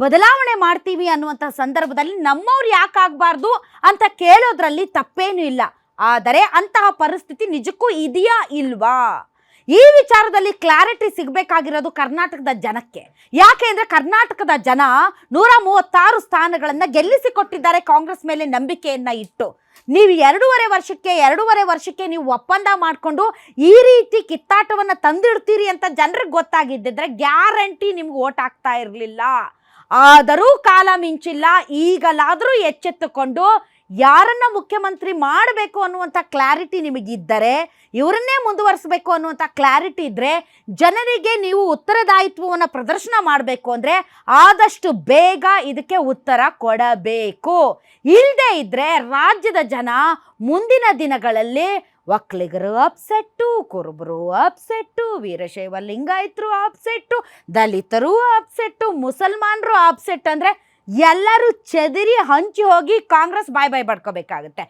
ಬದಲಾವಣೆ ಮಾಡ್ತೀವಿ ಅನ್ನುವಂಥ ಸಂದರ್ಭದಲ್ಲಿ ನಮ್ಮವ್ರು ಯಾಕೆ ಆಗಬಾರ್ದು ಅಂತ ಕೇಳೋದ್ರಲ್ಲಿ ತಪ್ಪೇನೂ ಇಲ್ಲ. ಆದರೆ ಅಂತಹ ಪರಿಸ್ಥಿತಿ ನಿಜಕ್ಕೂ ಇದೆಯಾ ಇಲ್ವಾ, ಈ ವಿಚಾರದಲ್ಲಿ ಕ್ಲಾರಿಟಿ ಸಿಗಬೇಕಾಗಿರೋದು ಕರ್ನಾಟಕದ ಜನಕ್ಕೆ. ಯಾಕೆ ಅಂದರೆ ಕರ್ನಾಟಕದ ಜನ 136 ಸ್ಥಾನಗಳನ್ನು ಗೆಲ್ಲಿಸಿಕೊಟ್ಟಿದ್ದಾರೆ ಕಾಂಗ್ರೆಸ್ ಮೇಲೆ ನಂಬಿಕೆಯನ್ನು ಇಟ್ಟು. ನೀವು ಎರಡೂವರೆ ವರ್ಷಕ್ಕೆ ನೀವು ಒಪ್ಪಂದ ಮಾಡಿಕೊಂಡು ಈ ರೀತಿ ಕಿತ್ತಾಟವನ್ನು ತಂದಿಡ್ತೀರಿ ಅಂತ ಜನರಿಗೆ ಗೊತ್ತಾಗಿದ್ದಿದ್ರೆ ಗ್ಯಾರಂಟಿ ನಿಮ್ಗೆ ಓಟ್ ಹಾಕ್ತಾ ಇರಲಿಲ್ಲ. ಆದರೂ ಕಾಲ ಮಿಂಚಿಲ್ಲ. ಈಗಲಾದರೂ ಎಚ್ಚೆತ್ತುಕೊಂಡು ಯಾರನ್ನ ಮುಖ್ಯಮಂತ್ರಿ ಮಾಡಬೇಕು ಅನ್ನುವಂಥ ಕ್ಲಾರಿಟಿ ನಿಮಗಿದ್ದರೆ, ಇವರನ್ನೇ ಮುಂದುವರಿಸಬೇಕು ಅನ್ನುವಂಥ ಕ್ಲಾರಿಟಿ ಇದ್ದರೆ, ಜನರಿಗೆ ನೀವು ಉತ್ತರದಾಯಿತ್ವವನ್ನು ಪ್ರದರ್ಶನ ಮಾಡಬೇಕು ಅಂದರೆ ಆದಷ್ಟು ಬೇಗ ಇದಕ್ಕೆ ಉತ್ತರ ಕೊಡಬೇಕು. ಇಲ್ಲದೇ ಇದ್ದರೆ ರಾಜ್ಯದ ಜನ ಮುಂದಿನ ದಿನಗಳಲ್ಲಿ ಒಕ್ಕಲಿಗರು ಅಪ್ಸೆಟ್ಟು, ಕುರುಬರು ಅಪ್ಸೆಟ್ಟು, ವೀರಶೈವ ಲಿಂಗಾಯತರು ಅಪ್ಸೆಟ್ಟು, ದಲಿತರು ಅಪ್ಸೆಟ್ಟು, ಮುಸಲ್ಮಾನರು ಅಪ್ಸೆಟ್ ಅಂದರೆ ಎಲ್ಲರೂ ಚೆದರಿ ಹಂಚಿ ಹೋಗಿ ಕಾಂಗ್ರೆಸ್ ಬಾಯ್ ಬಾಯ್ ಬಡ್ಕೋಬೇಕಾಗುತ್ತೆ.